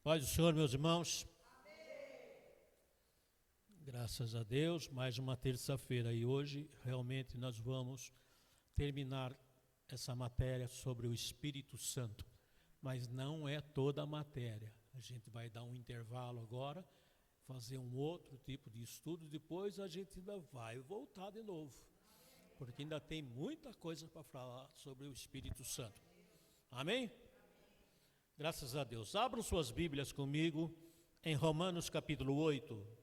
Paz do Senhor, meus irmãos. Graças a Deus, mais uma terça-feira e hoje realmente nós vamos terminar essa matéria sobre o Espírito Santo, mas não é toda a matéria. A gente vai dar um intervalo agora, fazer um outro tipo de estudo, depois a gente ainda vai voltar de novo, porque ainda tem muita coisa para falar sobre o Espírito Santo. Amém? Graças a Deus. Abram suas Bíblias comigo em Romanos capítulo 8.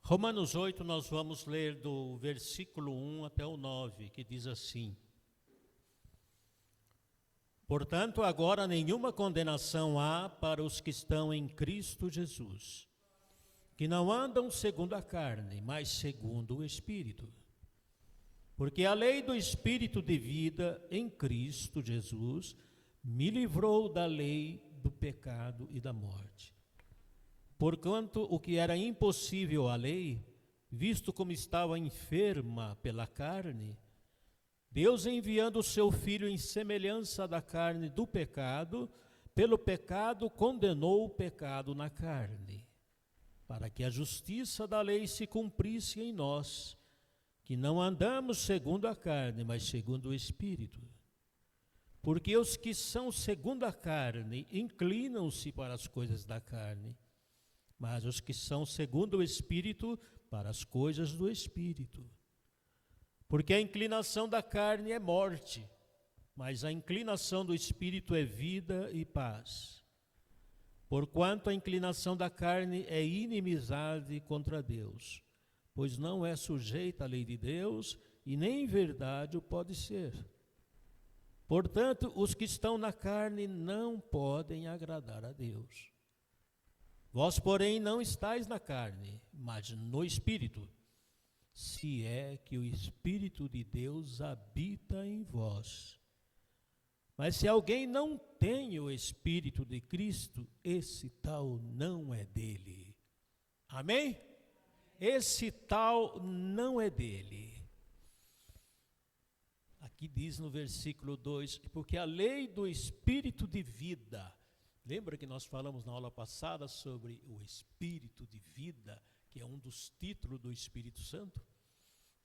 Romanos 8, nós vamos ler do versículo 1 até o 9, que diz assim: Portanto, agora nenhuma condenação há para os que estão em Cristo Jesus, que não andam segundo a carne, mas segundo o Espírito. Porque a lei do Espírito de vida em Cristo Jesus me livrou da lei do pecado e da morte. Porquanto o que era impossível à lei, visto como estava enferma pela carne, Deus enviando o seu Filho em semelhança da carne do pecado, pelo pecado condenou o pecado na carne, para que a justiça da lei se cumprisse em nós, que não andamos segundo a carne, mas segundo o Espírito. Porque os que são segundo a carne inclinam-se para as coisas da carne, mas os que são segundo o Espírito, para as coisas do Espírito. Porque a inclinação da carne é morte, mas a inclinação do Espírito é vida e paz. Porquanto a inclinação da carne é inimizade contra Deus, pois não é sujeita à lei de Deus, e nem em verdade o pode ser. Portanto, os que estão na carne não podem agradar a Deus. Vós, porém, não estáis na carne, mas no Espírito, se é que o Espírito de Deus habita em vós. Mas se alguém não tem o Espírito de Cristo, esse tal não é dele. Amém? Esse tal não é dele. Aqui diz no versículo 2, porque a lei do Espírito de vida, lembra que nós falamos na aula passada sobre o Espírito de vida, que é um dos títulos do Espírito Santo?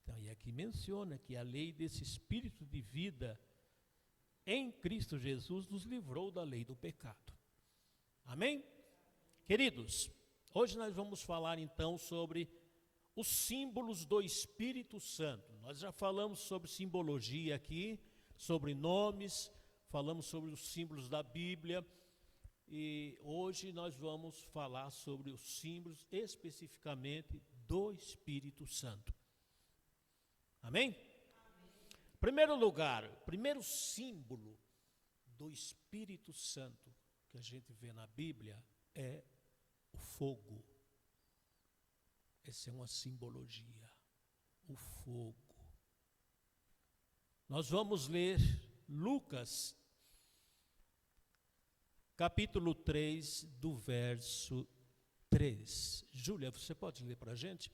Então, e aqui menciona que a lei desse Espírito de vida em Cristo Jesus nos livrou da lei do pecado. Amém? Queridos, hoje nós vamos falar então sobre os símbolos do Espírito Santo. Nós já falamos sobre simbologia aqui, sobre nomes, falamos sobre os símbolos da Bíblia, e hoje nós vamos falar sobre os símbolos especificamente do Espírito Santo. Amém? Primeiro lugar, primeiro símbolo do Espírito Santo que a gente vê na Bíblia é o fogo. Essa é uma simbologia, o fogo. Nós vamos ler Lucas, capítulo 3, do verso 3. Júlia, você pode ler para a gente?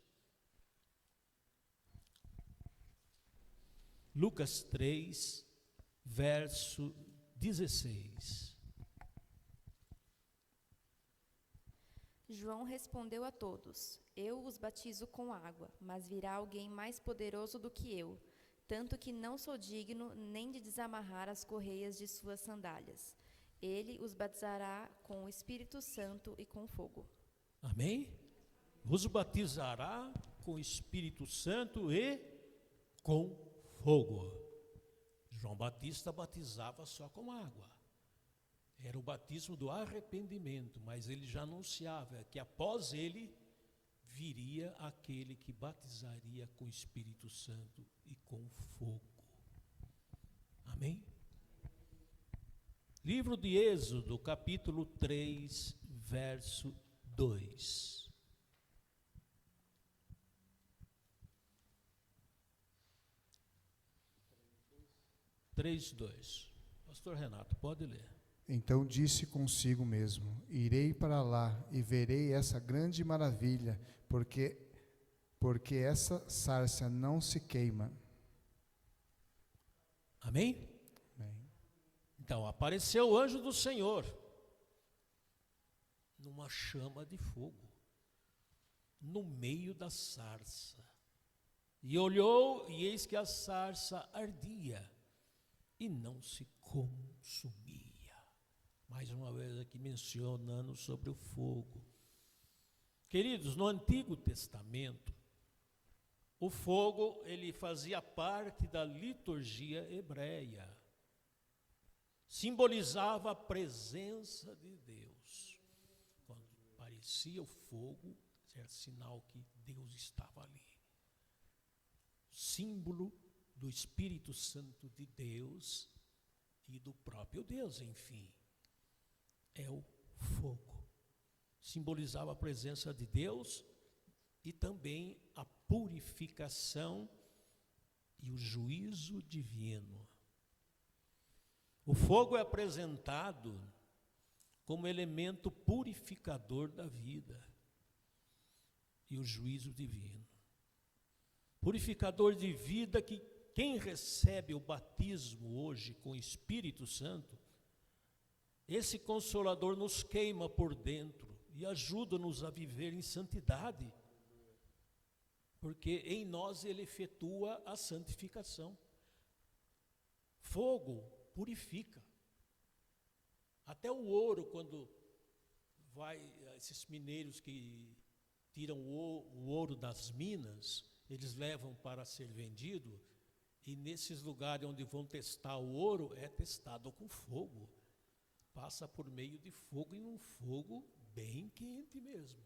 Lucas 3, verso 16. João respondeu a todos: Eu os batizo com água, mas virá alguém mais poderoso do que eu, tanto que não sou digno nem de desamarrar as correias de suas sandálias. Ele os batizará com o Espírito Santo e com fogo. Amém? Vos batizará com o Espírito Santo e com fogo. João Batista batizava só com água. Era o batismo do arrependimento, mas ele já anunciava que após ele viria aquele que batizaria com o Espírito Santo e com fogo. Amém? Livro de Êxodo, capítulo 3, verso 2. 3:2. Pastor Renato, pode ler. Então disse consigo mesmo: irei para lá e verei essa grande maravilha, porque essa sarça não se queima. Amém? Amém. Então, apareceu o anjo do Senhor numa chama de fogo, no meio da sarça. E olhou, e eis que a sarça ardia e não se consumia. Mais uma vez aqui mencionando sobre o fogo. Queridos, no Antigo Testamento, o fogo, ele fazia parte da liturgia hebreia. Simbolizava a presença de Deus. Quando aparecia o fogo, era sinal que Deus estava ali. Símbolo do Espírito Santo de Deus e do próprio Deus, enfim. É o fogo. Simbolizava a presença de Deus e também a purificação e o juízo divino. O fogo é apresentado como elemento purificador da vida e o juízo divino. Purificador de vida que quem recebe o batismo hoje com o Espírito Santo, esse Consolador nos queima por dentro e ajuda-nos a viver em santidade, porque em nós ele efetua a santificação. Fogo purifica. Até o ouro, quando vai, esses mineiros que tiram o ouro das minas, eles levam para ser vendido, e nesses lugares onde vão testar o ouro, é testado com fogo. Passa por meio de fogo, e um fogo bem quente mesmo.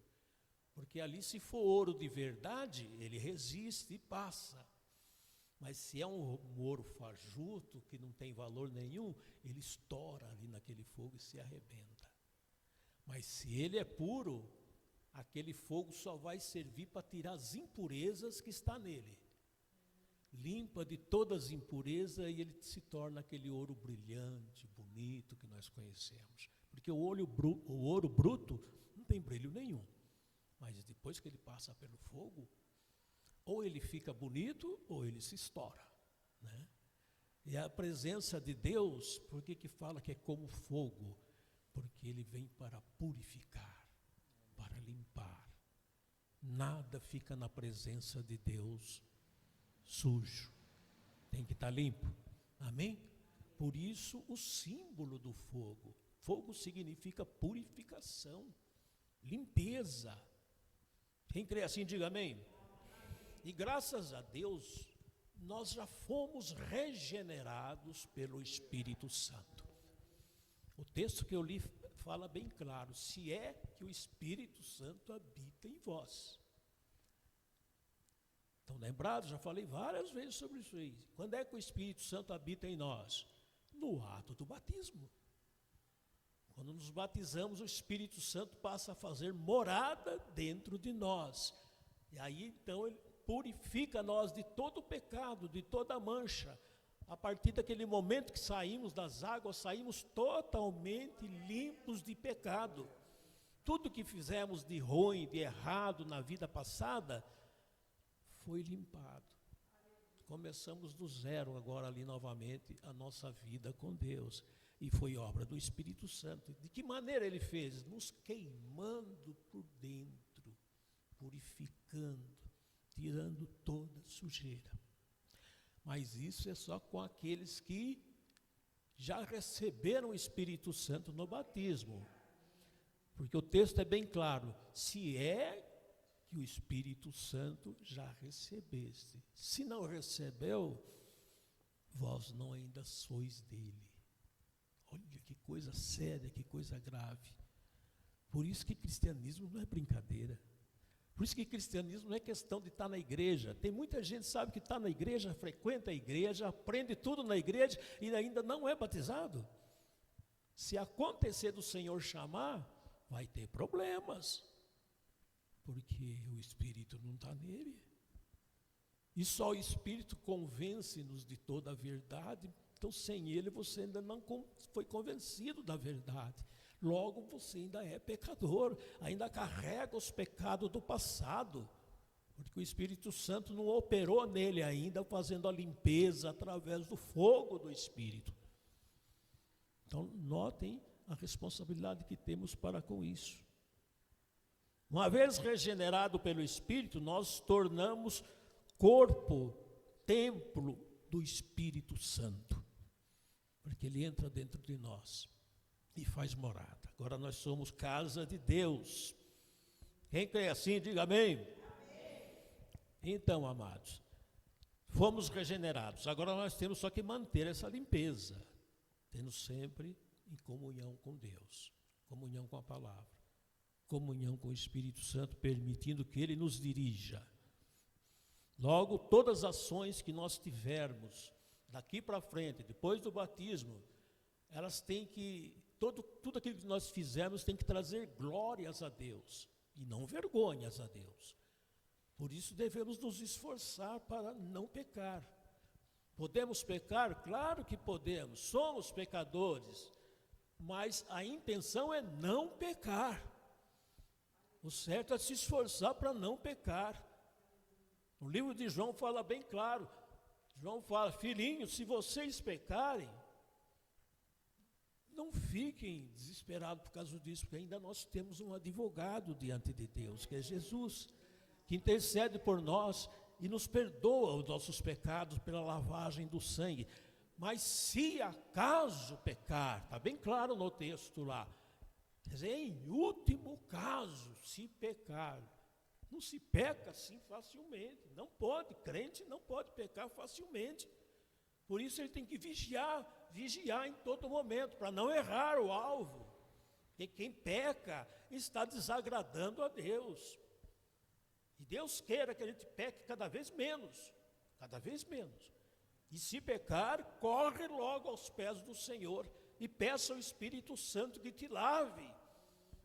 Porque ali, se for ouro de verdade, ele resiste e passa. Mas se é um ouro fajuto, que não tem valor nenhum, ele estoura ali naquele fogo e se arrebenta. Mas se ele é puro, aquele fogo só vai servir para tirar as impurezas que está nele. Limpa de todas as impurezas e ele se torna aquele ouro brilhante, bonito que nós conhecemos. Porque o ouro bruto não tem brilho nenhum. Mas depois que ele passa pelo fogo, ou ele fica bonito, ou ele se estoura, né? E a presença de Deus, por que fala que é como fogo? Porque ele vem para purificar, para limpar. Nada fica na presença de Deus sujo. Tem que estar limpo. Amém? Por isso o símbolo do fogo. Fogo significa purificação, limpeza. Quem crê assim, diga amém. E graças a Deus, nós já fomos regenerados pelo Espírito Santo. O texto que eu li fala bem claro: se é que o Espírito Santo habita em vós. Estão lembrados? Já falei várias vezes sobre isso aí. Quando é que o Espírito Santo habita em nós? No ato do batismo. Quando nos batizamos, o Espírito Santo passa a fazer morada dentro de nós. E aí, então, ele purifica nós de todo o pecado, de toda a mancha. A partir daquele momento que saímos das águas, saímos totalmente limpos de pecado. Tudo que fizemos de ruim, de errado na vida passada, foi limpado. Começamos do zero agora ali novamente a nossa vida com Deus. E foi obra do Espírito Santo. De que maneira ele fez? Nos queimando por dentro, purificando, tirando toda sujeira. Mas isso é só com aqueles que já receberam o Espírito Santo no batismo. Porque o texto é bem claro: se é que o Espírito Santo já recebeste. Se não recebeu, vós não ainda sois dele. Olha que coisa séria, que coisa grave. Por isso que cristianismo não é brincadeira. Por isso que cristianismo não é questão de estar na igreja. Tem muita gente que sabe que está na igreja, frequenta a igreja, aprende tudo na igreja e ainda não é batizado. Se acontecer do Senhor chamar, vai ter problemas. Porque o Espírito não está nele. E só o Espírito convence-nos de toda a verdade, Então, sem ele, você ainda não foi convencido da verdade. Logo, você ainda é pecador, ainda carrega os pecados do passado, porque o Espírito Santo não operou nele ainda, fazendo a limpeza através do fogo do Espírito. Então, notem a responsabilidade que temos para com isso. Uma vez regenerado pelo Espírito, nós tornamos corpo, templo do Espírito Santo, porque ele entra dentro de nós e faz morada. Agora nós somos casa de Deus. Quem crê assim, diga amém. Então, amados, fomos regenerados. Agora nós temos só que manter essa limpeza, tendo sempre em comunhão com Deus, comunhão com a palavra, comunhão com o Espírito Santo, permitindo que ele nos dirija. Logo, todas as ações que nós tivermos daqui para frente, depois do batismo, elas têm que, tudo aquilo que nós fizermos tem que trazer glórias a Deus e não vergonhas a Deus. Por isso devemos nos esforçar para não pecar. Podemos pecar? Claro que podemos, somos pecadores, mas a intenção é não pecar. O certo é se esforçar para não pecar. O livro de João fala bem claro. João fala: filhinhos, se vocês pecarem, não fiquem desesperados por causa disso, porque ainda nós temos um advogado diante de Deus, que é Jesus, que intercede por nós e nos perdoa os nossos pecados pela lavagem do sangue. Mas se acaso pecar, está bem claro no texto lá, quer dizer, em último caso, se pecar, não se peca assim facilmente, não pode, crente não pode pecar facilmente. Por isso ele tem que vigiar em todo momento, para não errar o alvo. Porque quem peca está desagradando a Deus. E Deus queira que a gente peque cada vez menos, cada vez menos. E se pecar, corre logo aos pés do Senhor e peça ao Espírito Santo que te lave,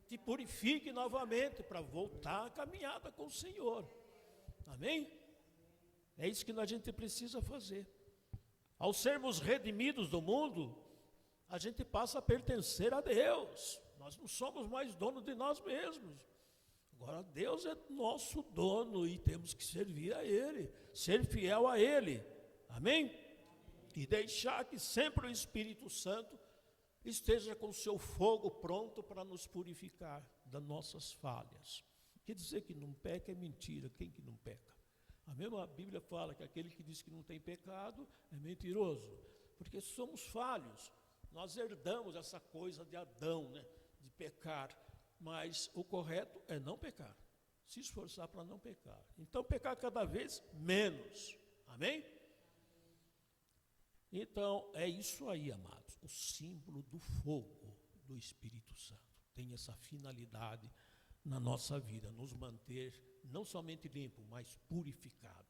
te purifique novamente para voltar à caminhada com o Senhor. Amém? É isso que a gente precisa fazer. Ao sermos redimidos do mundo, a gente passa a pertencer a Deus. Nós não somos mais donos de nós mesmos. Agora Deus é nosso dono e temos que servir a Ele, ser fiel a Ele. Amém? E deixar que sempre o Espírito Santo esteja com o seu fogo pronto para nos purificar das nossas falhas. Quer dizer que não peca é mentira. Quem que não peca? A mesma Bíblia fala que aquele que diz que não tem pecado é mentiroso, porque somos falhos. Nós herdamos essa coisa de Adão, né, de pecar, mas o correto é não pecar, se esforçar para não pecar. Então pecar cada vez menos. Amém? Então, é isso aí, amados, o símbolo do fogo do Espírito Santo. Tem essa finalidade na nossa vida, nos manter não somente limpo, mas purificado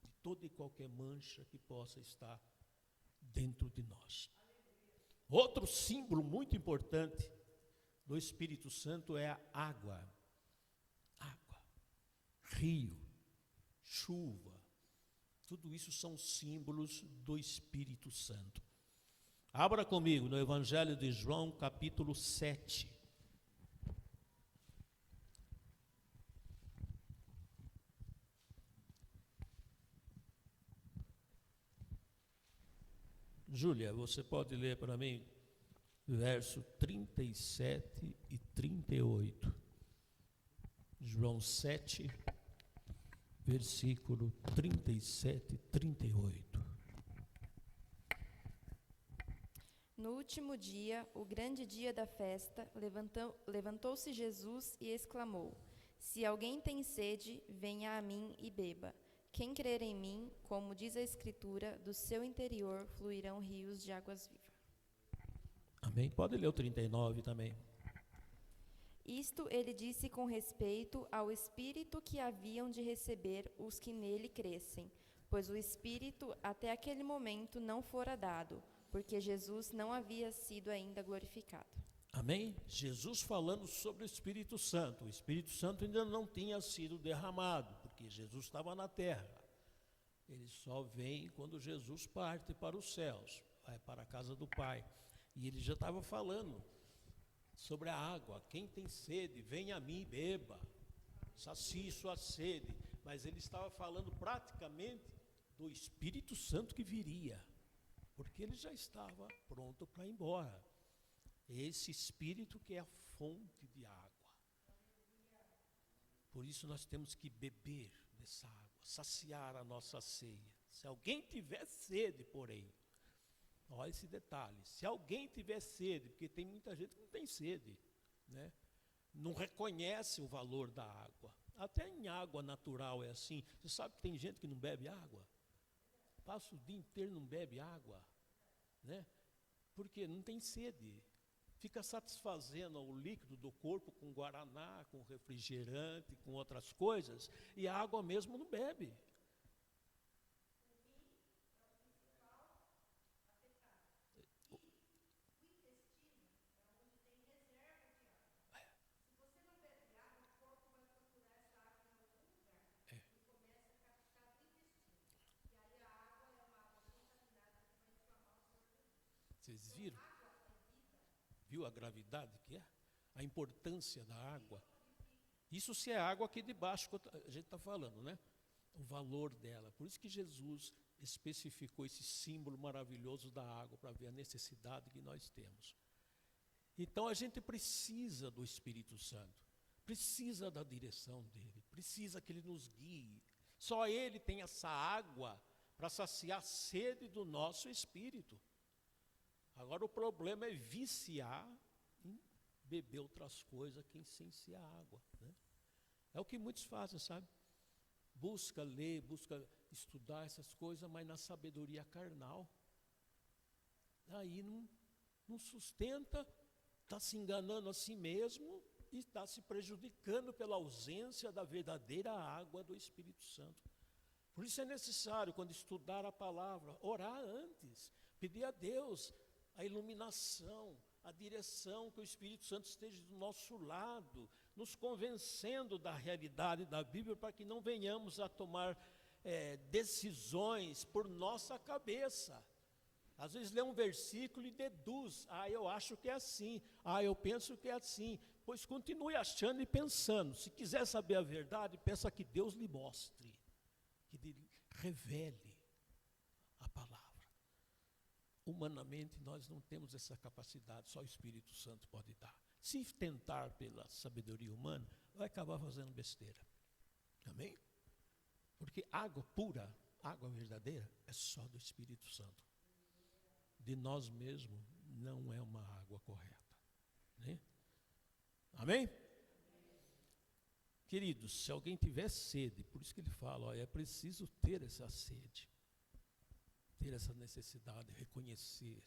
de toda e qualquer mancha que possa estar dentro de nós. Outro símbolo muito importante do Espírito Santo é a água. Água, rio, chuva. Tudo isso são símbolos do Espírito Santo. Abra comigo no Evangelho de João, capítulo 7. Júlia, você pode ler para mim verso 37 e 38. João 7, versículo 37 e 38. No último dia, o grande dia da festa, levantou-se Jesus e exclamou: Se alguém tem sede, venha a mim e beba. Quem crer em mim, como diz a Escritura, do seu interior fluirão rios de águas vivas. Amém? Pode ler o 39 também. Isto ele disse com respeito ao Espírito que haviam de receber os que nele crescem, pois o Espírito até aquele momento não fora dado, porque Jesus não havia sido ainda glorificado. Amém? Jesus falando sobre o Espírito Santo. O Espírito Santo ainda não tinha sido derramado, porque Jesus estava na terra. Ele só vem quando Jesus parte para os céus. para a casa do Pai. E ele já estava falando sobre a água. Quem tem sede, venha a mim e beba. Sacie sua sede. Mas ele estava falando praticamente do Espírito Santo que viria, porque ele já estava pronto para ir embora. Esse Espírito que é a fonte de água. Por isso nós temos que beber dessa água, saciar a nossa ceia. Se alguém tiver sede, porém, olha esse detalhe, se alguém tiver sede, porque tem muita gente que não tem sede, né? Não reconhece o valor da água. Até em água natural é assim. Você sabe que tem gente que não bebe água? Passa o dia inteiro e não bebe água, né? Porque não tem sede. Fica satisfazendo o líquido do corpo com guaraná, com refrigerante, com outras coisas, e a água mesmo não bebe. Vocês viram? Viu a gravidade que é? A importância da água. Isso se é água aqui de baixo que a gente está falando, né? O valor dela. Por isso que Jesus especificou esse símbolo maravilhoso da água, para ver a necessidade que nós temos. Então a gente precisa do Espírito Santo, precisa da direção dele, precisa que ele nos guie. Só ele tem essa água para saciar a sede do nosso espírito. Agora o problema é viciar em beber outras coisas que sem a água, né? É o que muitos fazem, sabe? Busca ler, busca estudar essas coisas, mas na sabedoria carnal. Aí não sustenta, está se enganando a si mesmo e está se prejudicando pela ausência da verdadeira água do Espírito Santo. Por isso é necessário, quando estudar a palavra, orar antes, pedir a Deus a iluminação, a direção, que o Espírito Santo esteja do nosso lado, nos convencendo da realidade da Bíblia, para que não venhamos a tomar decisões por nossa cabeça. Às vezes lê um versículo e deduz, eu acho que é assim, eu penso que é assim. Pois continue achando e pensando. Se quiser saber a verdade, peça que Deus lhe mostre, que lhe revele a palavra. Humanamente nós não temos essa capacidade, só o Espírito Santo pode dar. Se tentar pela sabedoria humana, vai acabar fazendo besteira. Amém? Porque água pura, água verdadeira, é só do Espírito Santo. De nós mesmos não é uma água correta, né? Amém? Queridos, se alguém tiver sede, por isso que ele fala, é preciso ter essa sede, ter essa necessidade, reconhecer.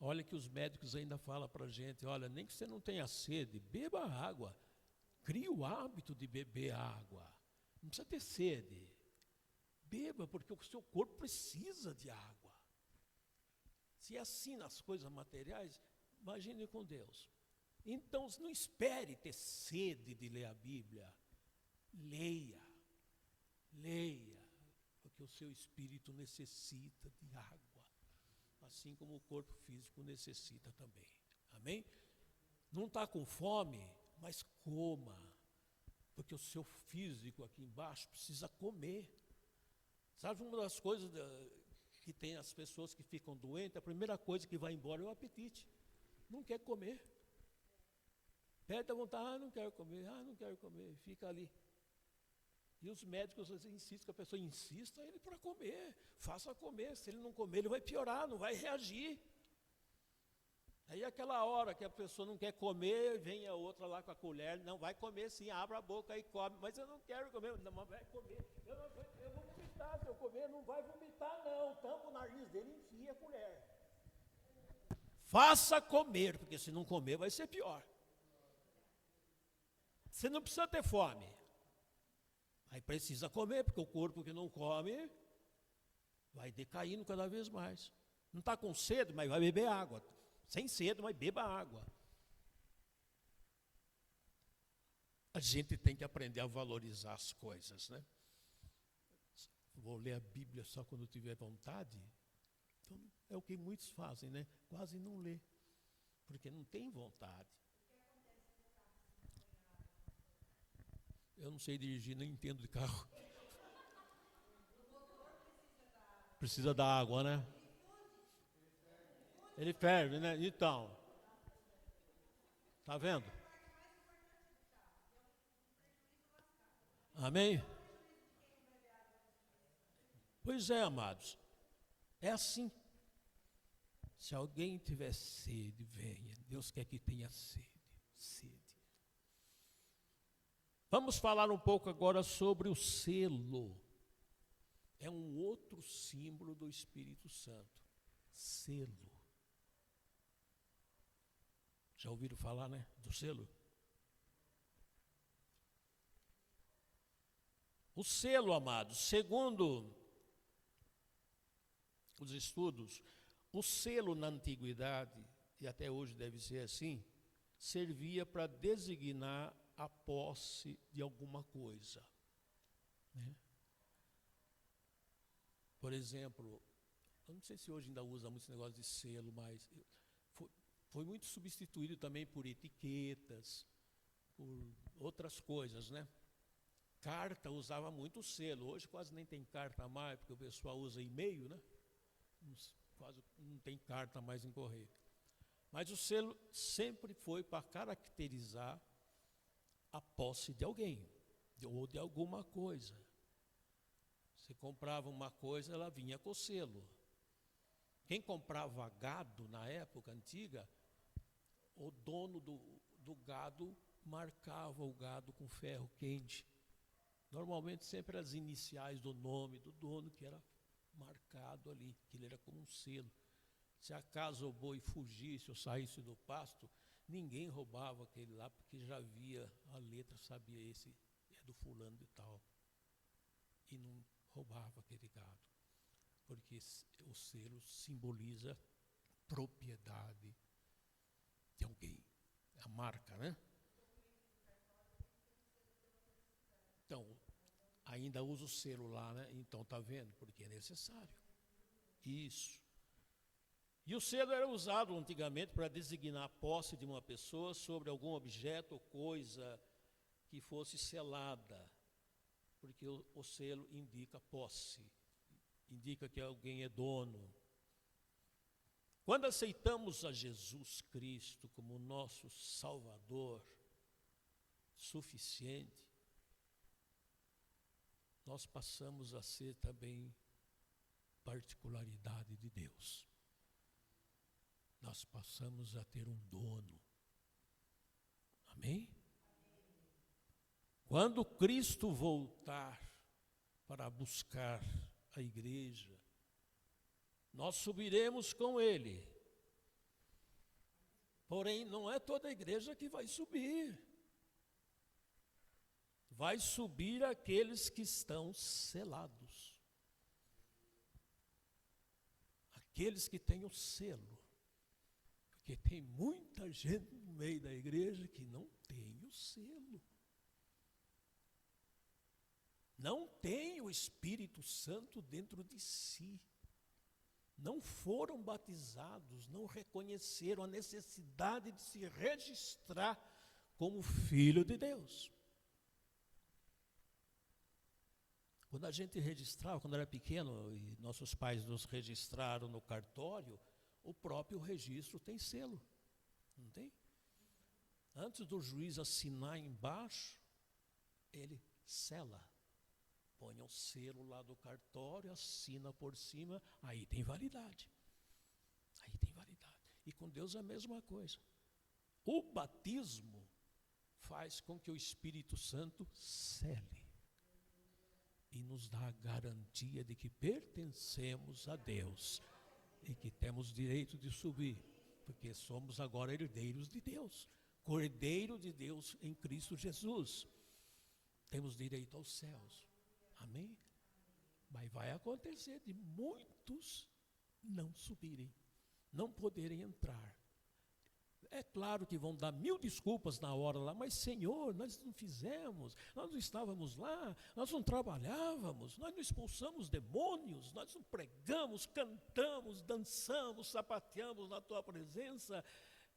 Olha que os médicos ainda falam para a gente, olha, nem que você não tenha sede, beba água, crie o hábito de beber água, não precisa ter sede, beba, porque o seu corpo precisa de água. Se é assim nas coisas materiais, imagine com Deus. Então, não espere ter sede de ler a Bíblia. Leia, porque o seu espírito necessita de água, assim como o corpo físico necessita também. Amém? Não está com fome, mas coma, porque o seu físico aqui embaixo precisa comer. Sabe uma das coisas que tem as pessoas que ficam doentes, a primeira coisa que vai embora é o apetite. Não quer comer. Perde a vontade, não quero comer, fica ali. E os médicos às vezes insistem, que a pessoa insista ele para comer, faça comer, se ele não comer ele vai piorar, não vai reagir. Aí aquela hora que a pessoa não quer comer, vem a outra lá com a colher, não, vai comer sim, abre a boca e come, mas eu não quero comer, não, mas vai comer, eu vou vomitar, se eu comer, não vai vomitar não, tampa o nariz dele e enfia a colher. Faça comer, porque se não comer vai ser pior. Você não precisa ter fome. Aí precisa comer, porque o corpo que não come vai decaindo cada vez mais. Não está com sede, mas vai beber água. Sem sede, mas beba água. A gente tem que aprender a valorizar as coisas, né? Vou ler a Bíblia só quando tiver vontade. Então, É o que muitos fazem, né? Quase não lê, porque não tem vontade. Eu não sei dirigir, nem entendo de carro. Precisa da água, né? Ele ferve, né? Então, tá vendo? Amém? Pois é, amados. É assim. Se alguém tiver sede, venha. Deus quer que tenha sede. Sede. Vamos falar um pouco agora sobre o selo. É um outro símbolo do Espírito Santo. Selo. Já ouviram falar, né? Do selo? O selo, amados, segundo os estudos, o selo na antiguidade, e até hoje deve ser assim, servia para designar a posse de alguma coisa, né? Por exemplo, eu não sei se hoje ainda usa muito esse negócio de selo, mas foi muito substituído também por etiquetas, por outras coisas, né? Carta usava muito selo, hoje quase nem tem carta mais, porque o pessoal usa e-mail, né? Quase não tem carta mais em correio. Mas o selo sempre foi para caracterizar a posse de alguém, ou de alguma coisa. Você comprava uma coisa, ela vinha com selo. Quem comprava gado na época antiga, o dono do gado marcava o gado com ferro quente. Normalmente sempre as iniciais do nome do dono que era marcado ali, que ele era como um selo. Se acaso o boi fugisse ou saísse do pasto, ninguém roubava aquele lá, porque já via a letra, sabia esse é do fulano de tal. E não roubava aquele gado, porque o selo simboliza propriedade de alguém, a marca, né? Então, ainda usa o selo lá, né? Então, tá vendo? Porque é necessário. Isso. E o selo era usado antigamente para designar a posse de uma pessoa sobre algum objeto ou coisa que fosse selada, porque o selo indica posse, indica que alguém é dono. Quando aceitamos a Jesus Cristo como nosso Salvador suficiente, nós passamos a ser também particularidade de Deus. Nós passamos a ter um dono. Amém? Quando Cristo voltar para buscar a igreja, nós subiremos com Ele. Porém, não é toda a igreja que vai subir. Vai subir aqueles que estão selados. Aqueles que têm o selo. Porque tem muita gente no meio da igreja que não tem o selo. Não tem o Espírito Santo dentro de si. Não foram batizados, não reconheceram a necessidade de se registrar como filho de Deus. Quando a gente registrava, quando era pequeno, e nossos pais nos registraram no cartório, o próprio registro tem selo, não tem? Antes do juiz assinar embaixo, ele sela. Põe o selo lá do cartório, assina por cima, aí tem validade. Aí tem validade. E com Deus é a mesma coisa. O batismo faz com que o Espírito Santo sele e nos dá a garantia de que pertencemos a Deus e que temos direito de subir, porque somos agora herdeiros de Deus, cordeiro de Deus em Cristo Jesus. Temos direito aos céus. Amém? Mas vai acontecer de muitos não subirem, não poderem entrar. É claro que vão dar 1000 desculpas na hora lá, mas Senhor, nós não fizemos, nós não estávamos lá, nós não trabalhávamos, nós não expulsamos demônios, nós não pregamos, cantamos, dançamos, sapateamos na tua presença.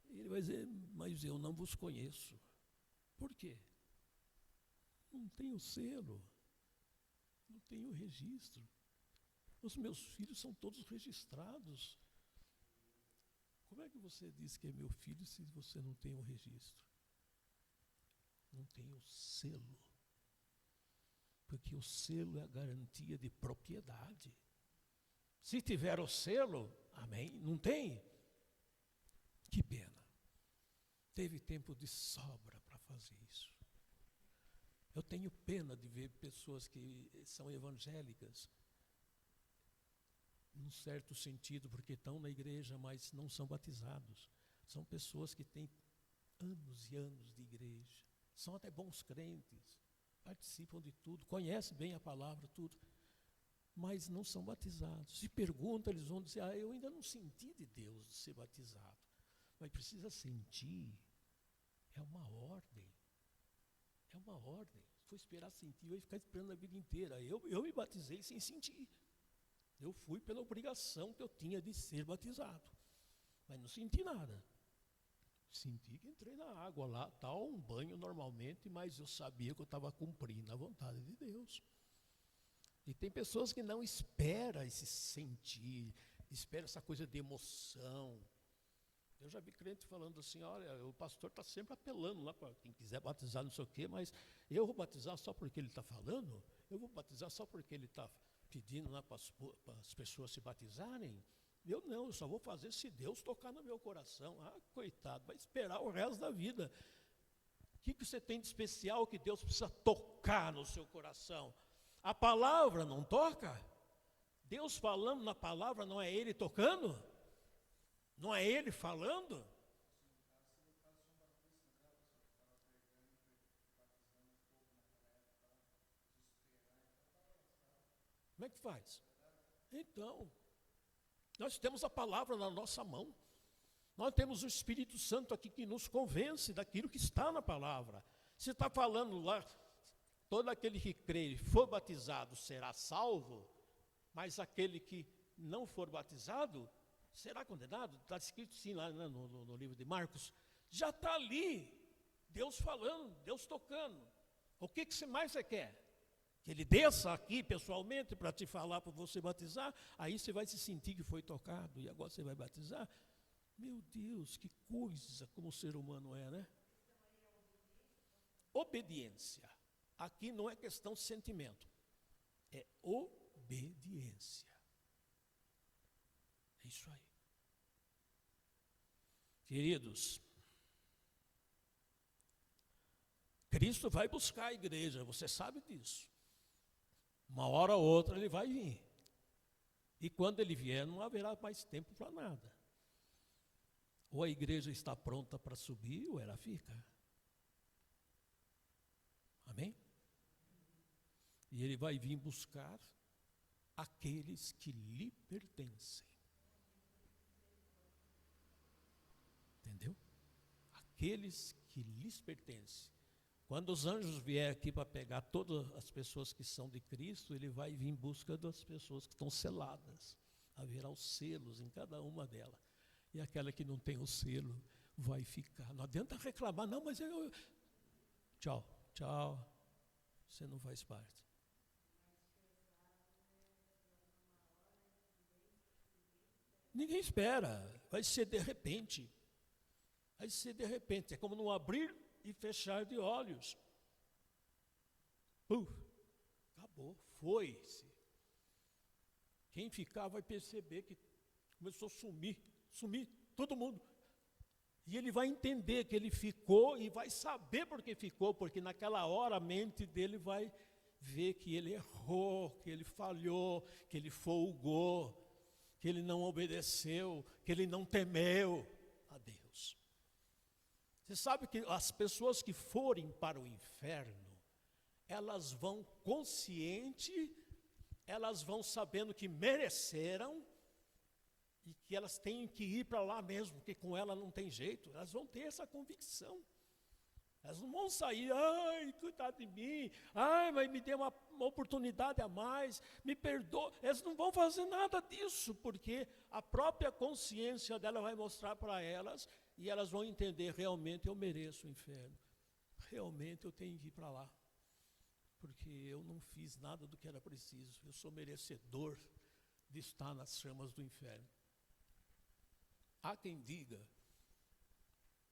E ele vai dizer, mas eu não vos conheço. Por quê? Não tenho selo, não tenho registro. Os meus filhos são todos registrados. Como é que você diz que é meu filho se você não tem um registro? Não tem o selo. Porque o selo é a garantia de propriedade. Se tiver o selo, amém? Não tem? Que pena. Teve tempo de sobra para fazer isso. Eu tenho pena de ver pessoas que são evangélicas, num certo sentido, porque estão na igreja, mas não são batizados. São pessoas que têm anos e anos de igreja, são até bons crentes, participam de tudo, conhecem bem a palavra, tudo, mas não são batizados. Se pergunta, eles vão dizer, eu ainda não senti de Deus de ser batizado. Mas precisa sentir, é uma ordem. É uma ordem. Se for esperar sentir, vai ficar esperando a vida inteira. Eu me batizei sem sentir. Eu fui pela obrigação que eu tinha de ser batizado. Mas não senti nada. Senti que entrei na água lá, tal, um banho normalmente, mas eu sabia que eu estava cumprindo a vontade de Deus. E tem pessoas que não esperam esse sentir, esperam essa coisa de emoção. Eu já vi crente falando assim, olha, o pastor está sempre apelando lá para quem quiser batizar, não sei o quê, mas eu vou batizar só porque ele está falando? Eu vou batizar só porque ele está pedindo lá para as pessoas se batizarem? Eu não, eu só vou fazer se Deus tocar no meu coração. Coitado, vai esperar o resto da vida. O que você tem de especial que Deus precisa tocar no seu coração? A palavra não toca? Deus falando na palavra, não é Ele tocando? Não é Ele falando? Como é que faz? Então, nós temos a palavra na nossa mão. Nós temos o Espírito Santo aqui que nos convence daquilo que está na palavra. Se está falando lá, todo aquele que crê e for batizado será salvo, mas aquele que não for batizado será condenado. Está escrito sim lá no livro de Marcos. Já está ali, Deus falando, Deus tocando. O que mais você quer? Que Ele desça aqui pessoalmente para te falar, para você batizar, aí você vai se sentir que foi tocado, e agora você vai batizar. Meu Deus, que coisa como o ser humano é, né? Obediência. Aqui não é questão de sentimento, é obediência. É isso aí. Queridos, Cristo vai buscar a igreja, você sabe disso. Uma hora ou outra Ele vai vir. E quando Ele vier, não haverá mais tempo para nada. Ou a igreja está pronta para subir, ou ela fica. Amém? E Ele vai vir buscar aqueles que lhe pertencem. Entendeu? Aqueles que lhes pertencem. Quando os anjos vierem aqui para pegar todas as pessoas que são de Cristo, Ele vai vir em busca das pessoas que estão seladas. Haverá os selos em cada uma delas. E aquela que não tem o selo vai ficar. Não adianta reclamar, não, mas eu... Tchau, você não faz parte. Ninguém espera, vai ser de repente. Vai ser de repente, é como não abrir e fechar de olhos. Acabou, foi-se. Quem ficar vai perceber que começou a sumir todo mundo. E ele vai entender que ele ficou e vai saber por que ficou, porque naquela hora a mente dele vai ver que ele errou, que ele falhou, que ele folgou, que ele não obedeceu, que ele não temeu a Deus. Você sabe que as pessoas que forem para o inferno, elas vão consciente, elas vão sabendo que mereceram, e que elas têm que ir para lá mesmo, porque com ela não tem jeito. Elas vão ter essa convicção. Elas não vão sair, ai, cuidado de mim, ai, mas me dê uma oportunidade a mais, me perdoa. Elas não vão fazer nada disso, porque a própria consciência dela vai mostrar para elas, e elas vão entender, realmente eu mereço o inferno. Realmente eu tenho que ir para lá, porque eu não fiz nada do que era preciso. Eu sou merecedor de estar nas chamas do inferno. Há quem diga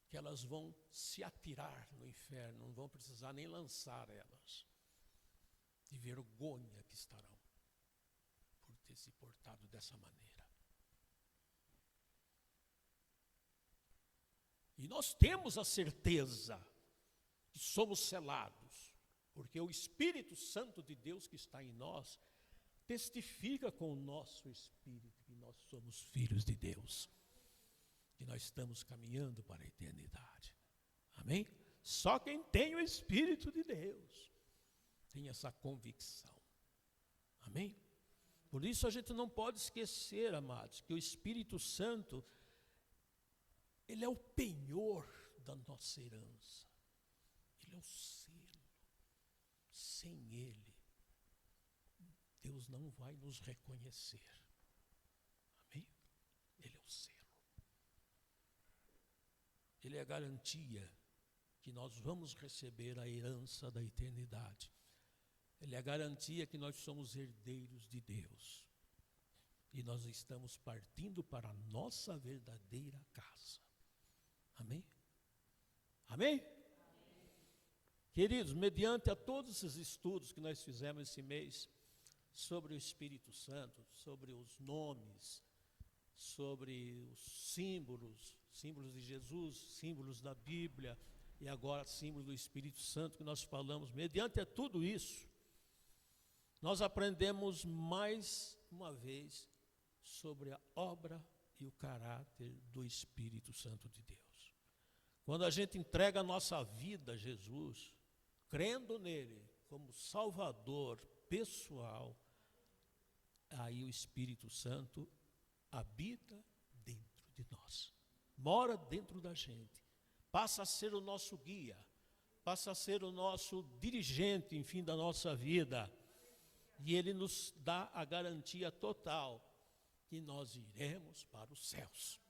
que elas vão se atirar no inferno, não vão precisar nem lançar elas, de vergonha que estarão por ter se portado dessa maneira. E nós temos a certeza que somos selados, porque o Espírito Santo de Deus que está em nós testifica com o nosso espírito que nós somos filhos de Deus, que nós estamos caminhando para a eternidade. Amém? Só quem tem o Espírito de Deus tem essa convicção. Amém? Por isso a gente não pode esquecer, amados, que o Espírito Santo, ele é o penhor da nossa herança. Ele é o selo. Sem ele, Deus não vai nos reconhecer. Amém? Ele é o selo. Ele é a garantia que nós vamos receber a herança da eternidade. Ele é a garantia que nós somos herdeiros de Deus. E nós estamos partindo para a nossa verdadeira casa. Amém? Amém? Queridos, mediante a todos esses estudos que nós fizemos esse mês, sobre o Espírito Santo, sobre os nomes, sobre os símbolos de Jesus, símbolos da Bíblia, e agora símbolo do Espírito Santo que nós falamos, mediante a tudo isso, nós aprendemos mais uma vez sobre a obra e o caráter do Espírito Santo de Deus. Quando a gente entrega a nossa vida a Jesus, crendo nele como Salvador pessoal, aí o Espírito Santo habita dentro de nós, mora dentro da gente, passa a ser o nosso guia, passa a ser o nosso dirigente, enfim, da nossa vida, e ele nos dá a garantia total que nós iremos para os céus.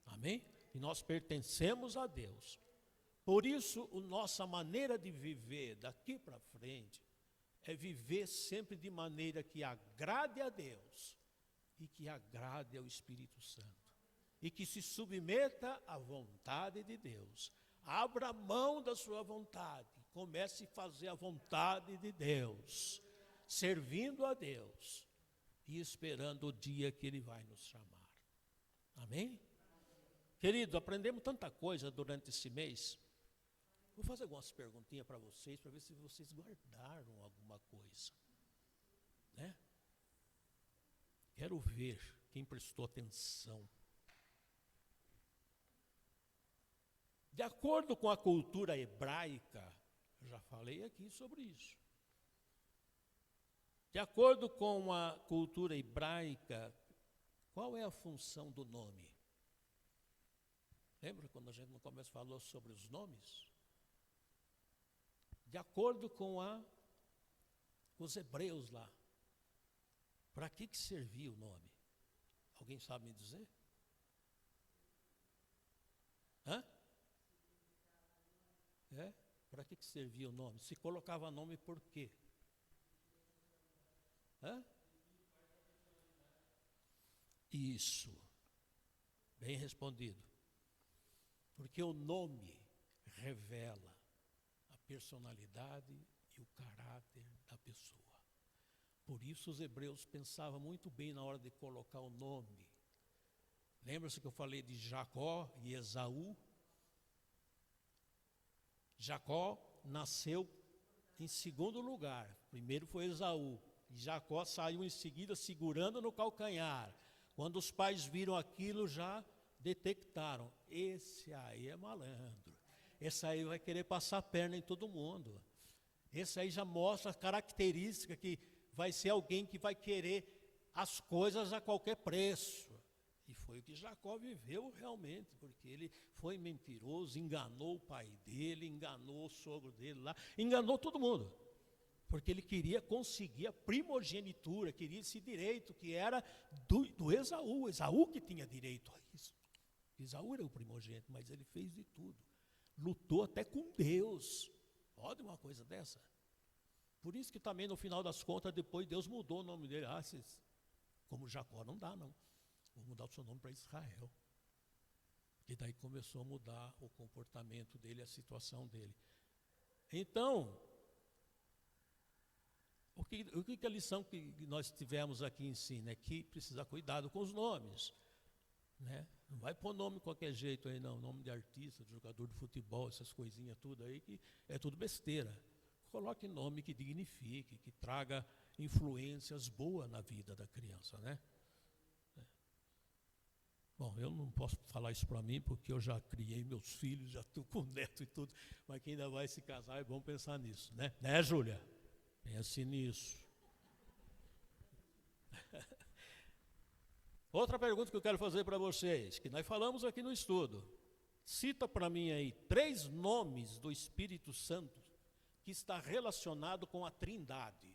Amém? E nós pertencemos a Deus. Por isso, a nossa maneira de viver daqui para frente é viver sempre de maneira que agrade a Deus e que agrade ao Espírito Santo. E que se submeta à vontade de Deus. Abra mão da sua vontade. Comece a fazer a vontade de Deus. Servindo a Deus. E esperando o dia que Ele vai nos chamar. Amém? Querido, aprendemos tanta coisa durante esse mês. Vou fazer algumas perguntinhas para vocês, para ver se vocês guardaram alguma coisa. Né? Quero ver quem prestou atenção. De acordo com a cultura hebraica, eu já falei aqui sobre isso. De acordo com a cultura hebraica, qual é a função do nome? Lembra quando a gente no começo falou sobre os nomes? De acordo com os hebreus lá, para que servia o nome? Alguém sabe me dizer? Hã? Para que servia o nome? Se colocava nome por quê? Hã? Isso. Bem respondido. Porque o nome revela a personalidade e o caráter da pessoa. Por isso os hebreus pensavam muito bem na hora de colocar o nome. Lembra-se que eu falei de Jacó e Esaú? Jacó nasceu em segundo lugar. Primeiro foi Esaú. E Jacó saiu em seguida segurando no calcanhar. Quando os pais viram aquilo, já detectaram. Esse aí é malandro. Esse aí vai querer passar a perna em todo mundo. Esse aí já mostra a característica que vai ser alguém que vai querer as coisas a qualquer preço. E foi foi o que Jacó viveu realmente, porque ele foi mentiroso, enganou o pai dele, enganou o sogro dele lá, enganou todo mundo, porque ele queria conseguir a primogenitura, queria esse direito que era do Esaú, Esaú que tinha direito a isso. Esaú era o primogênito, mas ele fez de tudo, lutou até com Deus. Pode uma coisa dessa? Por isso que também no final das contas, depois Deus mudou o nome dele. Como Jacó não dá não, vou mudar o seu nome para Israel. E daí começou a mudar o comportamento dele, a situação dele. Então, o que a lição que nós tivemos aqui ensina? É que precisa cuidado com os nomes, né? Não vai pôr nome de qualquer jeito aí não, nome de artista, de jogador de futebol, essas coisinhas tudo aí, que é tudo besteira. Coloque nome que dignifique, que traga influências boas na vida da criança, né? Bom, eu não posso falar isso para mim, porque eu já criei meus filhos, já estou com neto e tudo, mas quem ainda vai se casar é bom pensar nisso, né? Né, Júlia? Pense nisso. Outra pergunta que eu quero fazer para vocês, que nós falamos aqui no estudo. Cita para mim aí 3 nomes do Espírito Santo que está relacionado com a Trindade.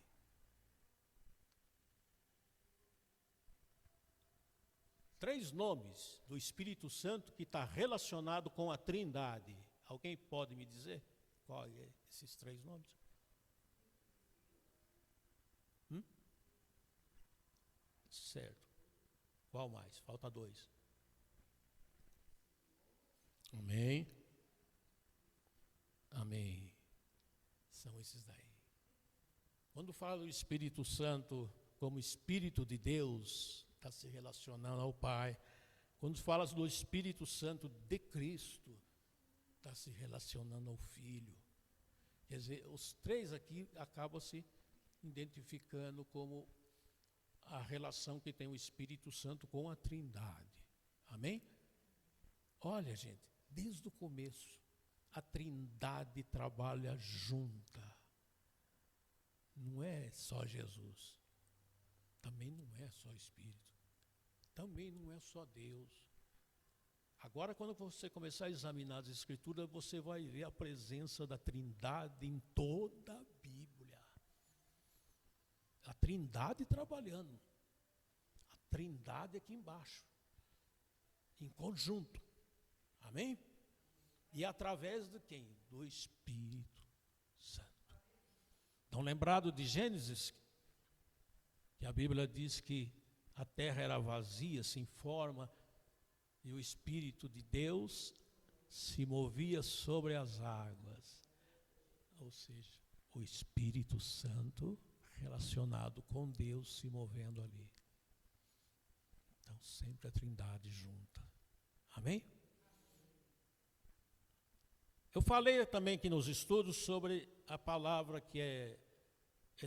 Três nomes do Espírito Santo que está relacionado com a Trindade. Alguém pode me dizer qual é esses 3 nomes? Certo. Qual mais? Falta 2. Amém. Amém. São esses daí. Quando fala do Espírito Santo como Espírito de Deus, está se relacionando ao Pai. Quando fala do Espírito Santo de Cristo, está se relacionando ao Filho. Quer dizer, os 3 aqui acabam se identificando como a relação que tem o Espírito Santo com a Trindade. Amém? Olha, gente, desde o começo, a Trindade trabalha junta. Não é só Jesus. Também não é só Espírito. Também não é só Deus. Agora, quando você começar a examinar as Escrituras, você vai ver a presença da Trindade em toda a Bíblia. A Trindade trabalhando. A Trindade aqui embaixo. Em conjunto. Amém? E através de quem? Do Espírito Santo. Estão lembrados de Gênesis? Que a Bíblia diz que a terra era vazia, sem forma, e o Espírito de Deus se movia sobre as águas. Ou seja, o Espírito Santo relacionado com Deus se movendo ali. Então, sempre a Trindade junta. Amém? Eu falei também aqui nos estudos sobre a palavra que é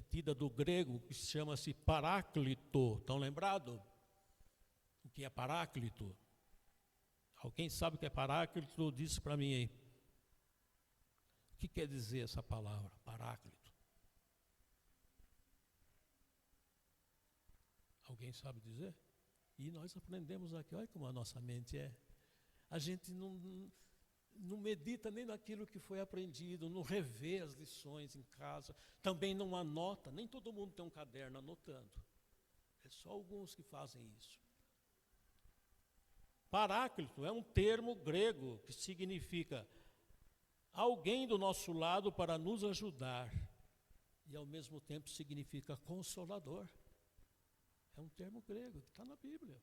tida do grego, que chama-se paráclito. Estão lembrados? O que é paráclito? Alguém sabe o que é paráclito? Diz para mim aí. O que quer dizer essa palavra, paráclito? Alguém sabe dizer? E nós aprendemos aqui, olha como a nossa mente é. A gente não medita nem naquilo que foi aprendido, não revê as lições em casa, também não anota, nem todo mundo tem um caderno anotando. É só alguns que fazem isso. Paráclito é um termo grego que significa alguém do nosso lado para nos ajudar e ao mesmo tempo significa consolador. É um termo grego que está na Bíblia.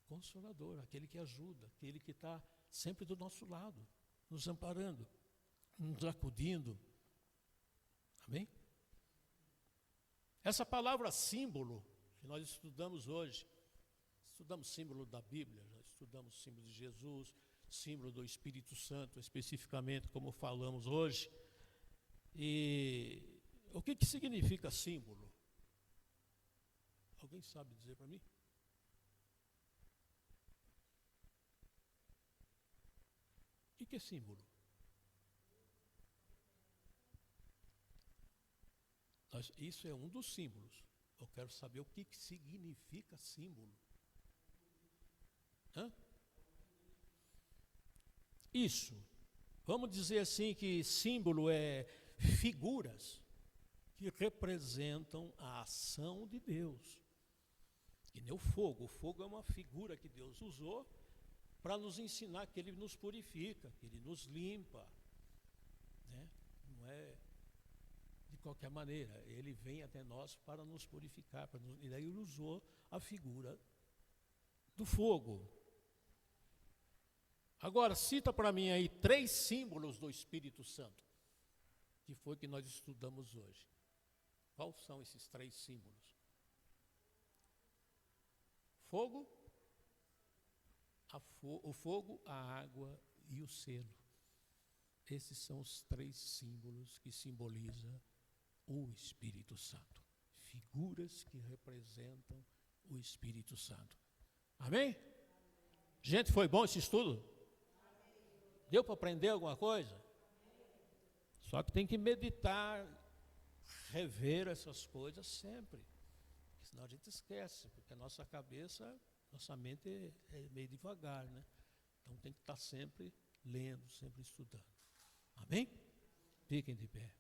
Consolador, aquele que ajuda, aquele que está sempre do nosso lado, nos amparando, nos acudindo. Amém? Essa palavra símbolo, que nós estudamos hoje, estudamos símbolo da Bíblia, já estudamos símbolo de Jesus, símbolo do Espírito Santo, especificamente como falamos hoje. E o que significa símbolo? Alguém sabe dizer para mim? O que é símbolo? Isso é um dos símbolos. Eu quero saber o que significa símbolo. Hã? Isso. Vamos dizer assim que símbolo é figuras que representam a ação de Deus. Que nem o fogo. O fogo é uma figura que Deus usou para nos ensinar que Ele nos purifica, que Ele nos limpa. Né? Não é de qualquer maneira. Ele vem até nós para nos purificar. E daí Ele usou a figura do fogo. Agora, cita para mim aí 3 símbolos do Espírito Santo, que foi que nós estudamos hoje. Quais são esses 3 símbolos? Fogo, o fogo, a água e o selo. Esses são os 3 símbolos que simbolizam o Espírito Santo. Figuras que representam o Espírito Santo. Amém? Gente, foi bom esse estudo? Deu para aprender alguma coisa? Só que tem que meditar, rever essas coisas sempre. Senão a gente esquece, porque a nossa cabeça, nossa mente é meio devagar, né? Então tem que estar sempre lendo, sempre estudando. Amém? Fiquem de pé.